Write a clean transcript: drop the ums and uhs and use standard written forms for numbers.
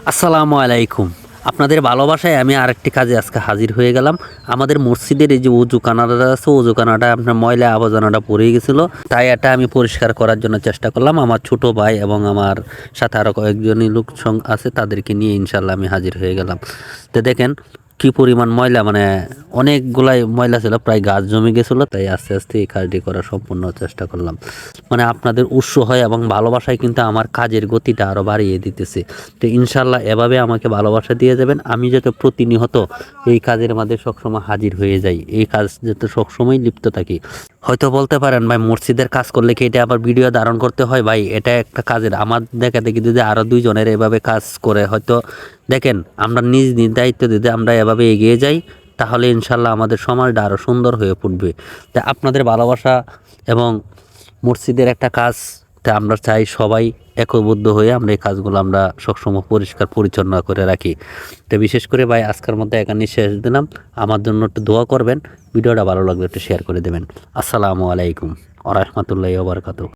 আসসালামু আলাইকুম। আপনাদের ভালোবাসায় আমি আরেকটি কাজে আজকে হাজির হয়ে গেলাম। আমাদের মসজিদের এই যে অজুখানাটা আছে, অজুখানাটা আপনার ময়লা আবর্জনাটা পড়ে গেছিলো, তাই এটা আমি পরিষ্কার করার জন্য চেষ্টা করলাম। আমার ছোট ভাই এবং আমার সাথে আরও কয়েকজনই লোক আছে, তাদেরকে নিয়ে ইনশাল্লাহ আমি হাজির হয়ে গেলাম। তো দেখেন কি পরিমাণ ময়লা, মানে অনেকগুলাই ময়লা ছিল, প্রায় গাছ জমে গেছিলো। তাই আস্তে আস্তে এই কাজটি করার সম্পূর্ণ চেষ্টা করলাম। মানে আপনাদের উৎসাহ এবং ভালোবাসায় কিন্তু আমার কাজের গতিটা আরও বাড়িয়ে দিতেছে। তো ইনশাল্লাহ এভাবে আমাকে ভালোবাসা দিয়ে যাবেন, আমি যাতে প্রতিনিয়ত এই কাজের মধ্যে সবসময় হাজির হয়ে যাই, এই কাজ যাতে সবসময় লিপ্ত থাকি। হয়তো বলতে পারেন ভাই, মসজিদের কাজ করলে কি এটা আবার ভিডিও ধারণ করতে হয়? ভাই, এটা একটা কাজের, আমার দেখা দেখি যদি আরও দুইজনের এভাবে কাজ করে, হয়তো দেখেন আমরা নিজ নিজ দায়িত্ব দিতে আমরা এভাবে এগিয়ে যাই, তাহলে ইনশাল্লাহ আমাদের সমাজটা আরও সুন্দর হয়ে উঠবে। তা আপনাদের ভালোবাসা এবং মসজিদের একটা কাজ, তা আমরা চাই সবাই একবদ্ধ হয়ে আমরা এই কাজগুলো আমরা সবসময় পরিষ্কার পরিচ্ছন্ন করে রাখি। তো বিশেষ করে ভাই আজকের মধ্যে এখানে শেষ দিলাম। আমার জন্য একটু দোয়া করবেন, ভিডিওটা ভালো লাগলে একটু শেয়ার করে দেবেন। আসসালামু আলাইকুম ওয়া রাহমাতুল্লাহি ওয়া বারাকাতুহু।